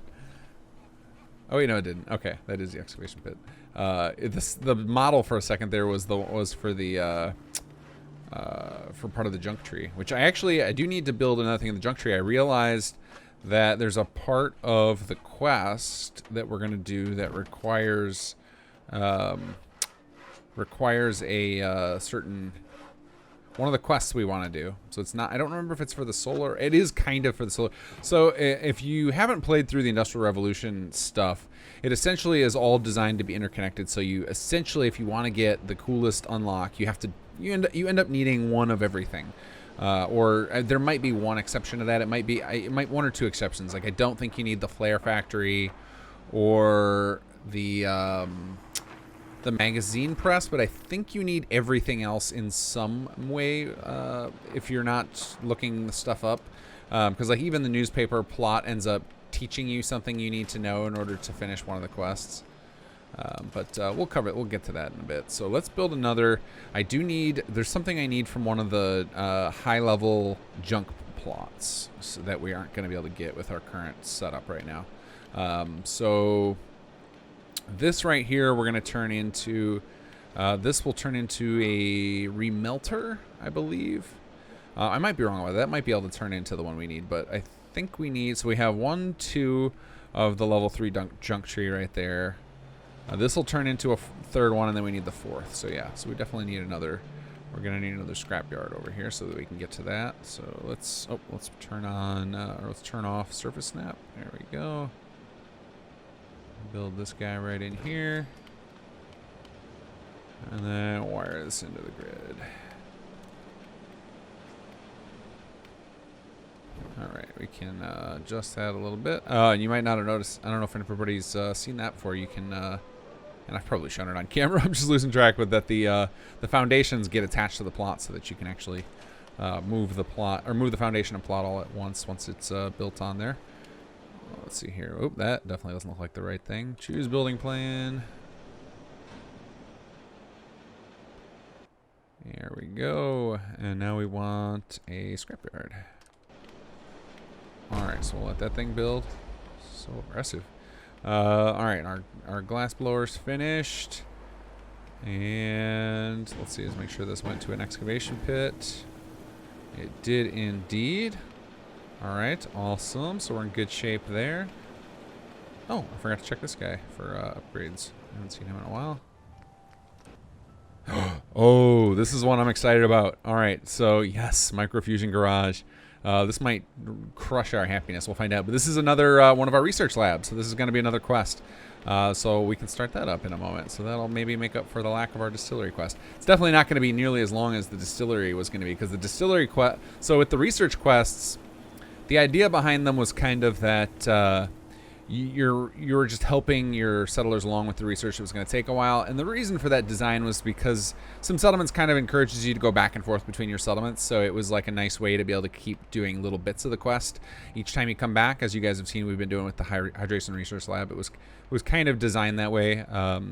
Oh, wait, no, it didn't. Okay, that is the excavation pit. The model for a second there was for the for part of the junk tree, which I do need to build another thing in the junk tree. I realized that there's a part of the quest that we're going to do that requires a certain one of the quests we want to do. So it's not, I don't remember if it's for the solar. It is kind of for the solar. So if you haven't played through the Industrial Revolution stuff, it essentially is all designed to be interconnected. So you essentially, if you want to get the coolest unlock, you end up needing one of everything. Or there might be one exception to that. It might one or two exceptions. Like I don't think you need the flare factory or the magazine press, but I think you need everything else in some way if you're not looking the stuff up. Because like even the newspaper plot ends up teaching you something you need to know in order to finish one of the quests. But we'll cover it. We'll get to that in a bit. So let's build another. There's something I need from one of the high-level junk plots so that we aren't going to be able to get with our current setup right now. So This right here, we're going to turn into, this will turn into a remelter, I believe. I might be wrong about that. That might be able to turn into the one we need, but I think we need, so we have 1, 2 of the level 3 junk tree right there. This will turn into a third one, and then we need the fourth. So yeah, so we definitely need another, we're going to need another scrapyard over here so that we can get to that. So let's turn on, or let's turn off surface snap. There we go. Build this guy right in here. And then wire this into the grid. Alright, we can adjust that a little bit. You might not have noticed, I don't know if anybody's seen that before. You can, and I've probably shown it on camera, I'm just losing track, but that the foundations get attached to the plot so that you can actually move the plot, or move the foundation and plot all at once it's built on there. Let's see here. Oh, that definitely doesn't look like the right thing. Choose building plan. There we go. And now we want a scrapyard. Alright, so we'll let that thing build. So aggressive. Alright, our glass blower's finished. And let's see, let's make sure this went to an excavation pit. It did indeed. Alright, awesome. So we're in good shape there. Oh, I forgot to check this guy for upgrades. I haven't seen him in a while. Oh, this is one I'm excited about. Alright, so yes, Microfusion Garage. This might crush our happiness. We'll find out. But this is another one of our research labs. So this is going to be another quest. So we can start that up in a moment. So that'll maybe make up for the lack of our distillery quest. It's definitely not going to be nearly as long as the distillery was going to be. Because the distillery quest... So with the research quests, the idea behind them was kind of that... you're just helping your settlers along with the research. It was going to take a while, and the reason for that design was because Sim Settlements kind of encourages you to go back and forth between your settlements, so it was like a nice way to be able to keep doing little bits of the quest each time you come back. As you guys have seen, we've been doing with the Hydration Research Lab. It was kind of designed that way.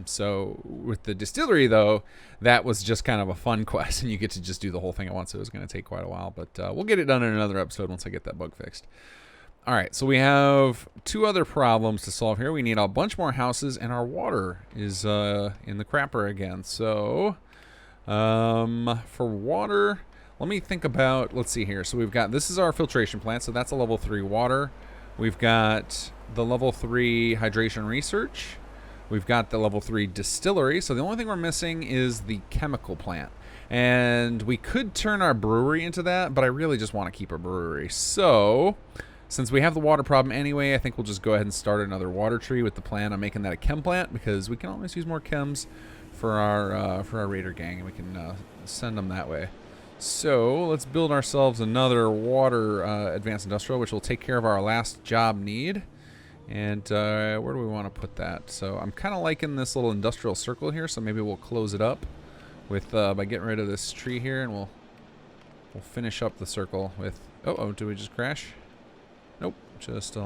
So with the distillery, though, that was just kind of a fun quest, and you get to just do the whole thing at once. It was going to take quite a while, but we'll get it done in another episode once I get that bug fixed. All right, so we have 2 other problems to solve here. We need a bunch more houses, and our water is in the crapper again. So for water, let me think about, let's see here. So we've got, this is our filtration plant, so that's a level 3 water. We've got the level 3 hydration research. We've got the level 3 distillery. So the only thing we're missing is the chemical plant. And we could turn our brewery into that, but I really just want to keep a brewery. So... since we have the water problem anyway, I think we'll just go ahead and start another water tree with the plan on making that a chem plant, because we can always use more chems for our raider gang, and we can send them that way. So let's build ourselves another water advanced industrial, which will take care of our last job need. And where do we want to put that? So I'm kind of liking this little industrial circle here, so maybe we'll close it up with by getting rid of this tree here, and we'll finish up the circle with. Oh, did we just crash? Nope, just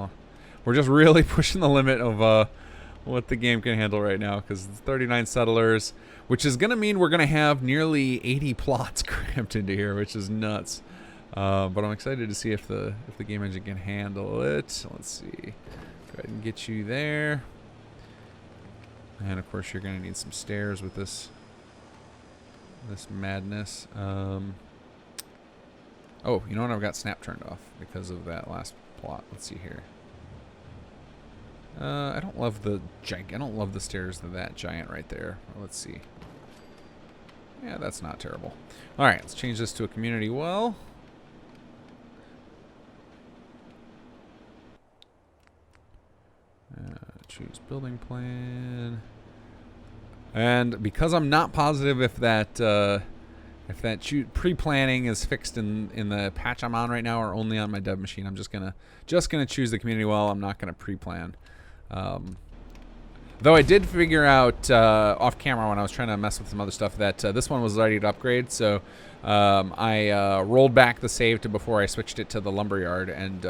we're just really pushing the limit of what the game can handle right now, because it's 39 settlers, which is gonna mean we're gonna have nearly 80 plots crammed into here, which is nuts. But I'm excited to see if the game engine can handle it. Let's see. Go ahead and get you there, and of course you're gonna need some stairs with this madness. Oh, you know what? I've got snap turned off because of that last plot. Let's see here. I don't love the stairs to that giant right there. Let's see. Yeah, that's not terrible. All right, let's change this to a community well. Choose building plan. And because I'm not positive if that pre-planning is fixed in the patch I'm on right now or only on my dev machine, I'm just gonna choose the community well. I'm not gonna pre-plan. Though I did figure out off camera when I was trying to mess with some other stuff that this one was ready to upgrade, so I rolled back the save to before I switched it to the lumberyard and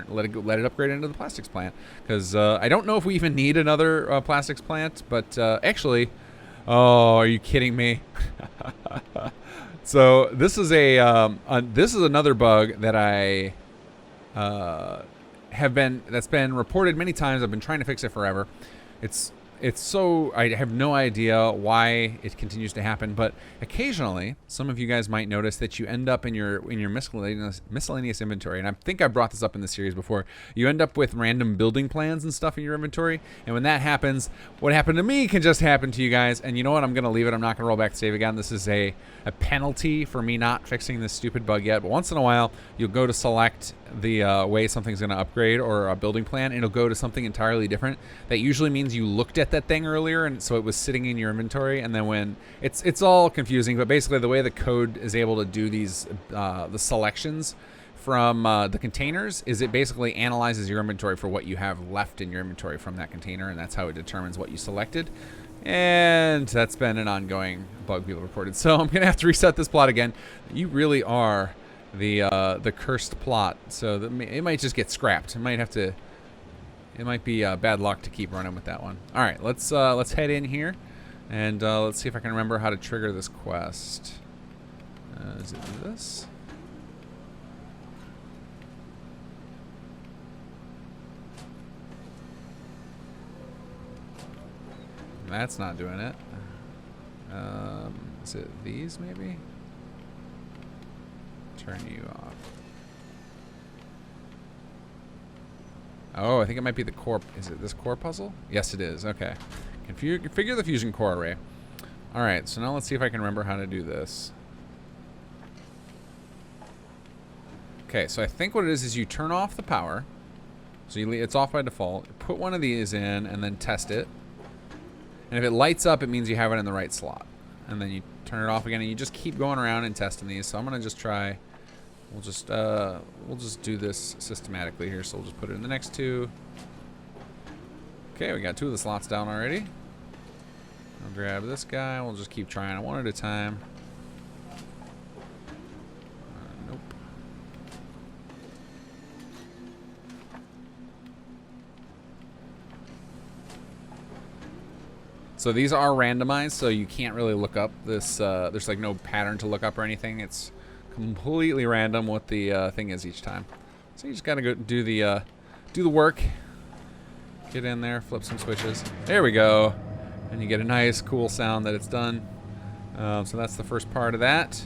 let it upgrade into the plastics plant, because I don't know if we even need another plastics plant, but actually, oh, are you kidding me? So this is this is another bug that I that's been reported many times. I've been trying to fix it forever. It's it's so, I have no idea why it continues to happen, but occasionally some of you guys might notice that you end up in your miscellaneous inventory, and I think I brought this up in the series before. You end up with random building plans and stuff in your inventory, and when that happens, what happened to me can just happen to you guys. And you know what? I'm going to leave it. I'm not going to roll back to save again. This is a penalty for me not fixing this stupid bug yet, but once in a while you'll go to select the way something's going to upgrade or a building plan, and it'll go to something entirely different. That usually means you looked at that thing earlier, and so it was sitting in your inventory, and then when it's all confusing, but basically the way the code is able to do these the selections from the containers is it basically analyzes your inventory for what you have left in your inventory from that container, and that's how it determines what you selected. And that's been an ongoing bug people reported. So I'm gonna have to reset this plot again. You really are the cursed plot, so it might just get scrapped. It might be bad luck to keep running with that one. All right, let's head in here, and let's see if I can remember how to trigger this quest. Is it this? That's not doing it. Is it these maybe? Turn you off. Oh, I think it might be the core. Is it this core puzzle? Yes, it is. Okay. Configure the fusion core array. All right, so now let's see if I can remember how to do this. Okay, so I think what it is you turn off the power. So it's off by default. Put one of these in and then test it. And if it lights up, it means you have it in the right slot. And then you turn it off again, and you just keep going around and testing these. So I'm gonna just try. We'll just do this systematically here. So we'll just put it in the next two. Okay, we got two of the slots down already. I'll grab this guy. We'll just keep trying it one at a time. Nope. So these are randomized, so you can't really look up this. There's like no pattern to look up or anything. It's completely random what the thing is each time. So you just gotta go do the work. Get in there, flip some switches. There we go. And you get a nice, cool sound that it's done. So that's the first part of that.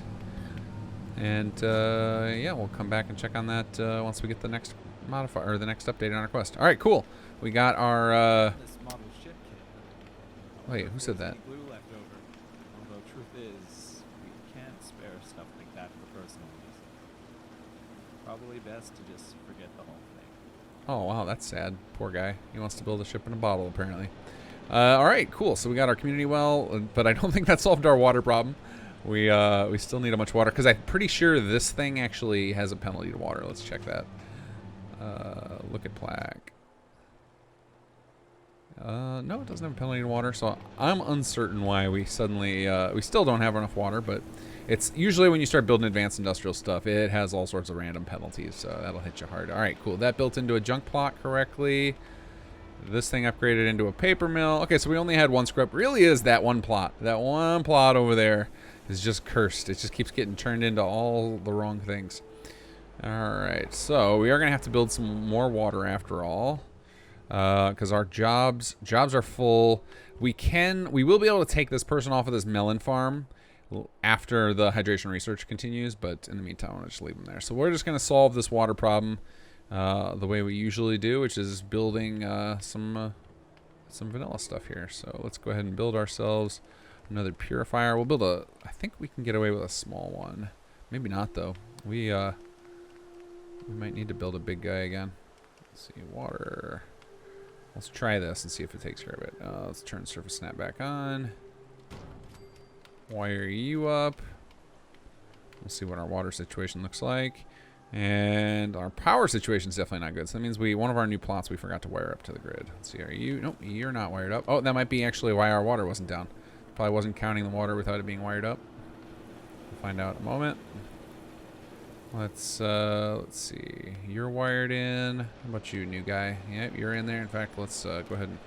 And yeah, we'll come back and check on that once we get the next modifier or the next update on our quest. All right, cool. We got our. Wait, who said that? Glue left over. Although truth is, we can't spare stuff like that for personal use. Probably best to just forget the whole thing. Oh wow, that's sad. Poor guy. He wants to build a ship in a bottle, apparently. All right, cool. So we got our community well, but I don't think that solved our water problem. We still need a bunch of water because I'm pretty sure this thing actually has a penalty to water. Let's check that. Look at plaque. No, it doesn't have a penalty to water, so I'm uncertain why we suddenly, we still don't have enough water, but it's usually when you start building advanced industrial stuff, it has all sorts of random penalties, so that'll hit you hard. All right, cool. That built into a junk plot correctly. This thing upgraded into a paper mill. Okay, so we only had one scrub. Really is that one plot. That one plot over there is just cursed. It just keeps getting turned into all the wrong things. All right, so we are going to have to build some more water after all. Because our jobs are full. We will be able to take this person off of this melon farm after the hydration research continues, but in the meantime, I'm gonna just leave them there. So we're just gonna solve this water problem the way we usually do, which is building some vanilla stuff here. So let's go ahead and build ourselves another purifier. We'll build I think we can get away with a small one. Maybe not though. We might need to build a big guy again. Let's see, water. Let's try this and see if it takes care of it. Let's turn surface snap back on. Wire you up. We'll see what our water situation looks like. And our power situation is definitely not good. So that means one of our new plots we forgot to wire up to the grid. Let's see, are you? Nope, you're not wired up. Oh, that might be actually why our water wasn't down. Probably wasn't counting the water without it being wired up. We'll find out in a moment. Let's see. You're wired in. How about you, new guy? Yep, you're in there. In fact, let's go ahead and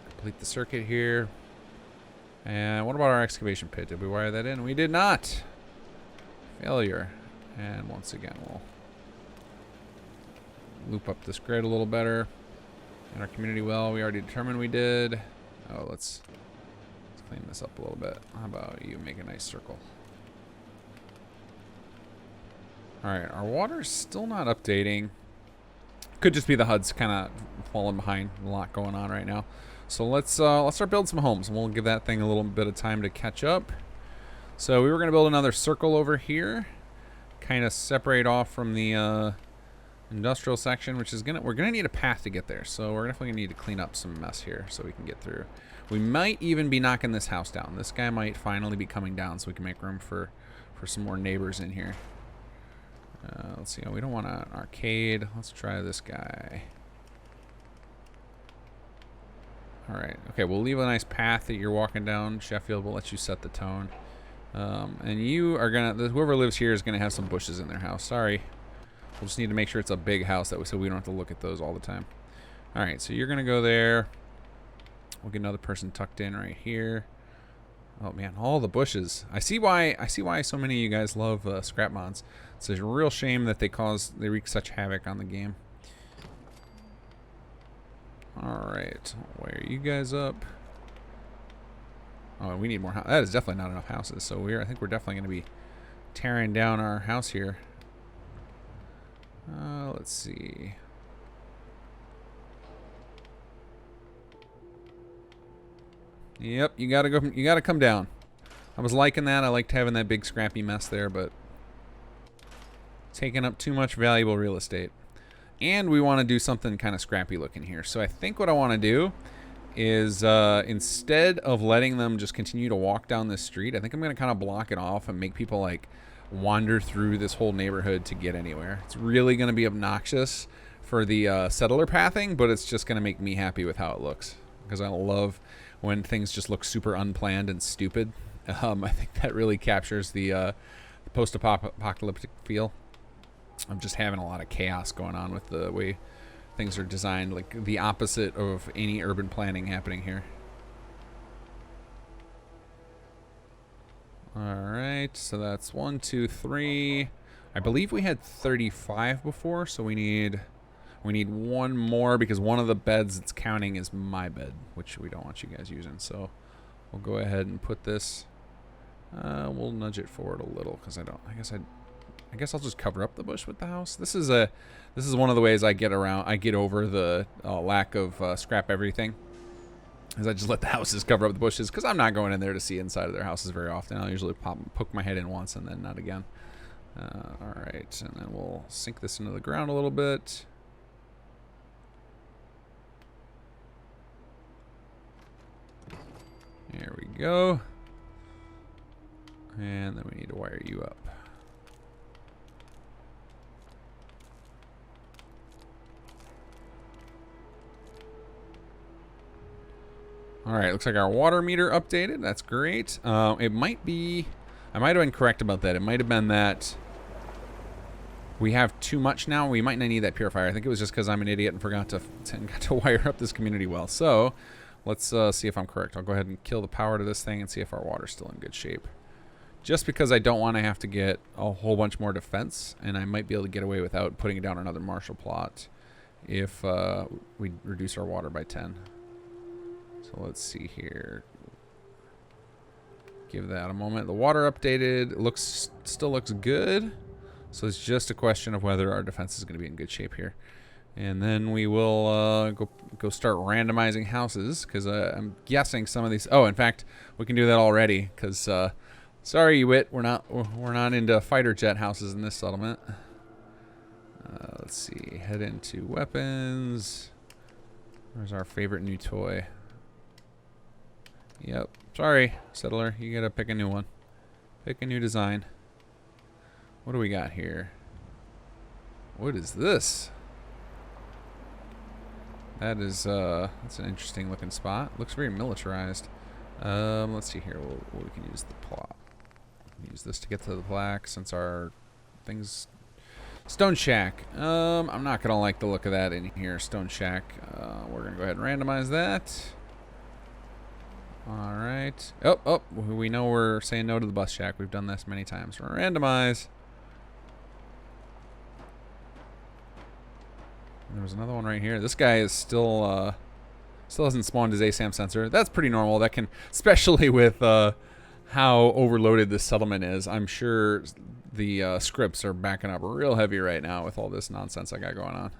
complete the circuit here. And what about our excavation pit? Did we wire that in? We did not. Failure. And once again, we'll loop up this grid a little better. And our community well, we already determined we did. Oh, let's clean this up a little bit. How about you make a nice circle? Alright, our water's still not updating. Could just be the HUD's kind of falling behind. A lot going on right now. So let's start building some homes, and we'll give that thing a little bit of time to catch up. So we were going to build another circle over here, kind of separate off from the industrial section, which is we're gonna need a path to get there. So we're definitely gonna need to clean up some mess here so we can get through. We might even be knocking this house down. This guy might finally be coming down, so we can make room for some more neighbors in here. Let's see. We don't want an arcade. Let's try this guy. All right. Okay, we'll leave a nice path that you're walking down. Sheffield will let you set the tone. And you are gonna. Whoever lives here is gonna have some bushes in their house. Sorry. We'll just need to make sure it's a big house so we don't have to look at those all the time. All right. So you're gonna go there. We'll get another person tucked in right here. Oh man, all the bushes. I see why so many of you guys love scrap mods. It's a real shame that they wreak such havoc on the game. All right, wire you guys up. Oh, we need more. That is definitely not enough houses. So I think we're definitely going to be tearing down our house here. Let's see. Yep, you gotta go. You gotta come down. I was liking that. I liked having that big scrappy mess there, but taking up too much valuable real estate. And we want to do something kind of scrappy looking here. So I think what I want to do is instead of letting them just continue to walk down this street, I think I'm going to kind of block it off and make people like wander through this whole neighborhood to get anywhere. It's really going to be obnoxious for the settler pathing, but it's just going to make me happy with how it looks, because I love when things just look super unplanned and stupid. I think that really captures the post-apocalyptic feel. I'm just having a lot of chaos going on with the way things are designed, like the opposite of any urban planning happening here. Alright, so that's 1, 2, 3. I believe we had 35 before, so we need one more, because one of the beds it's counting is my bed, which we don't want you guys using. So we'll go ahead and put this. We'll nudge it forward a little, because I guess I'll just cover up the bush with the house. This is one of the ways I get over the lack of scrap everything, is I just let the houses cover up the bushes, because I'm not going in there to see inside of their houses very often. I'll usually poke my head in once and then not again. All right, and then we'll sink this into the ground a little bit. There we go. And then we need to wire you up. All right, looks like our water meter updated. That's great. It might be, I might have been correct about that. It might have been that we have too much now. We might not need that purifier. I think it was just because I'm an idiot and forgot to wire up this community well. So let's see if I'm correct. I'll go ahead and kill the power to this thing and see if our water's still in good shape. Just because I don't want to have to get a whole bunch more defense, and I might be able to get away without putting down another Marshall plot if we reduce our water by 10. So let's see here. Give that a moment. The water updated. Still looks good. So it's just a question of whether our defense is going to be in good shape here. And then we will go start randomizing houses, because I'm guessing some of these. Oh, in fact, we can do that already, because sorry, Wit, we're not into fighter jet houses in this settlement. Let's see. Head into weapons. Where's our favorite new toy? Yep. Sorry, settler. You gotta pick a new one. Pick a new design. What do we got here? What is this? That is that's an interesting looking spot. Looks very militarized. Let's see here. We can use the plot. Use this to get to the plaque, since our things. Stone Shack. I'm not gonna like the look of that in here. Stone Shack. We're gonna go ahead and randomize that. All right. Oh, we know we're saying no to the bus shack. We've done this many times. We're randomize. There was another one right here. This guy is still Still hasn't spawned his ASAM sensor. That's pretty normal. That can, especially with how overloaded this settlement is. I'm sure the scripts are backing up real heavy right now with all this nonsense I got going on.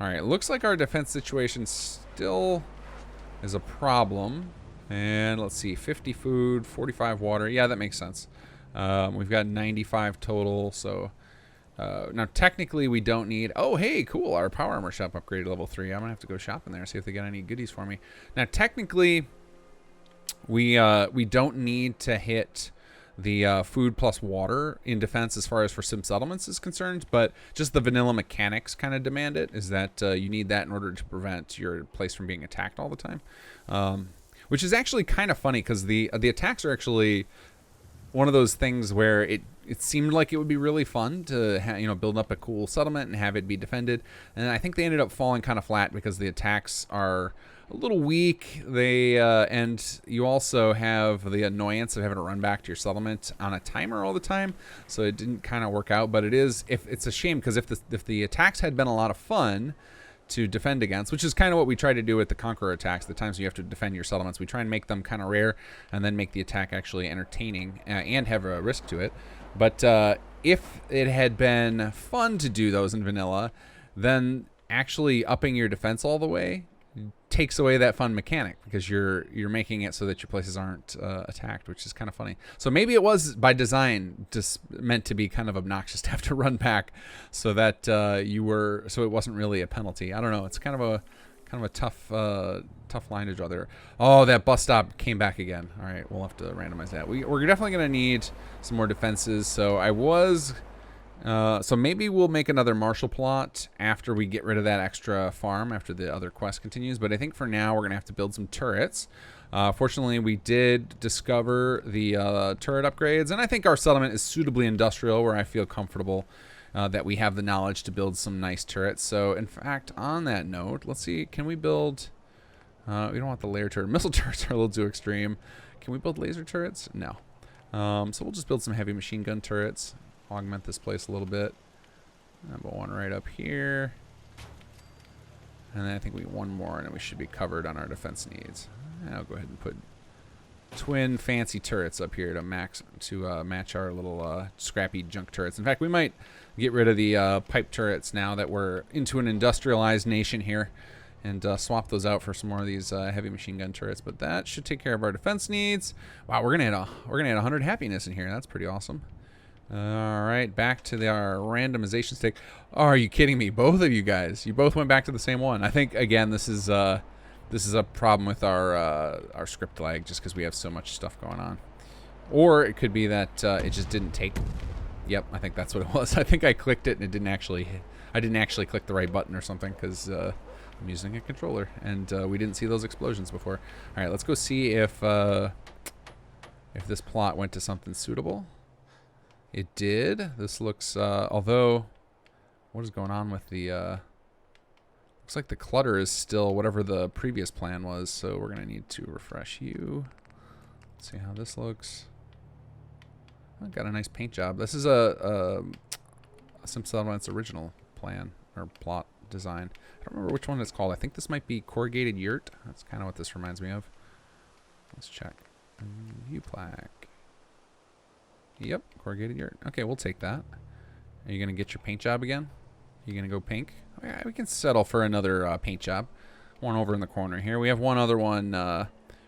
All right, looks like our defense situation still is a problem. And let's see, 50 food, 45 water. Yeah, that makes sense. We've got 95 total, so now technically we don't need. Oh, hey, cool! Our power armor shop upgraded to level 3. I'm gonna have to go shop in there, see if they got any goodies for me. Now technically, we don't need to hit the food plus water in defense as far as for Sim Settlements is concerned, but just the vanilla mechanics kind of demand it, is that you need that in order to prevent your place from being attacked all the time. Which is actually kind of funny, because the attacks are actually one of those things where it seemed like it would be really fun to build up a cool settlement and have it be defended, and I think they ended up falling kind of flat because the attacks are a little weak. They and you also have the annoyance of having to run back to your settlement on a timer all the time, so it didn't kind of work out. But it's a shame, because if the attacks had been a lot of fun to defend against, which is kind of what we try to do with the Conqueror attacks, the times you have to defend your settlements, we try and make them kind of rare and then make the attack actually entertaining and have a risk to it. But if it had been fun to do those in vanilla, then actually upping your defense all the way takes away that fun mechanic, because you're making it so that your places aren't attacked, which is kind of funny. So maybe it was by design just meant to be kind of obnoxious to have to run back, so that so it wasn't really a penalty. I don't know. It's kind of a tough line to draw there. Oh, that bus stop came back again. All right, we'll have to randomize that. We're definitely gonna need some more defenses. So so maybe we'll make another martial plot after we get rid of that extra farm, after the other quest continues. But I think for now we're going to have to build some turrets. Fortunately, we did discover the turret upgrades, and I think our settlement is suitably industrial, where I feel comfortable that we have the knowledge to build some nice turrets. So in fact, on that note, let's see, can we build... we don't want the layer turret. Missile turrets are a little too extreme. Can we build laser turrets? No. So we'll just build some heavy machine gun turrets. Augment this place a little bit. Put one right up here. And then I think we need one more, and then we should be covered on our defense needs. I'll go ahead and put twin fancy turrets up here to match our little scrappy junk turrets. In fact, we might get rid of the pipe turrets now that we're into an industrialized nation here, and swap those out for some more of these heavy machine gun turrets. But that should take care of our defense needs. Wow, we're gonna add 100 happiness in here. That's pretty awesome. All right, back to our randomization stick. Oh, are you kidding me? Both of you guys, you both went back to the same one. I think again, this is a problem with our script lag, just because we have so much stuff going on. Or it could be that it just didn't take. Yep, I think that's what it was. I think I clicked it and it didn't actually. I didn't actually click the right button or something, because I'm using a controller and we didn't see those explosions before. All right, let's go see if this plot went to something suitable. It did. This looks, although, what is going on with the, looks like the clutter is still whatever the previous plan was, so we're going to need to refresh you. Let's see how this looks. I've got a nice paint job. This is a Sim Settlements original plan, or plot design. I don't remember which one it's called. I think this might be Corrugated Yurt. That's kind of what this reminds me of. Let's check. View plaque. Yep, Corrugated Yurt. Okay, we'll take that. Are you going to get your paint job again? Are you going to go pink? Oh, yeah, we can settle for another paint job. One over in the corner here. We have one other one.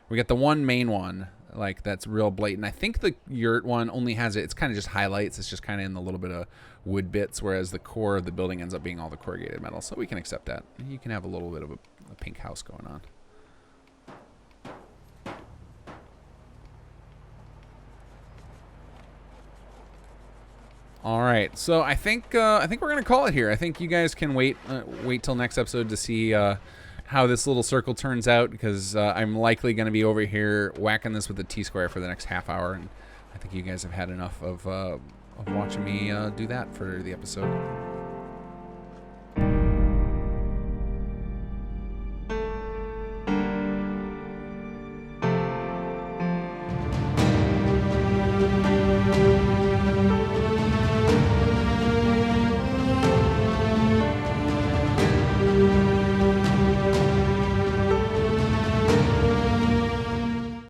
We got the one main one, like, that's real blatant. I think the Yurt one only has it's kind of just highlights. It's just kind of in the little bit of wood bits, whereas the core of the building ends up being all the corrugated metal. So we can accept that. You can have a little bit of a pink house going on. All right, so I think we're gonna call it here. I think you guys can wait till next episode to see how this little circle turns out, because I'm likely gonna be over here whacking this with a T-square for the next half hour, and I think you guys have had enough of watching me do that for the episode.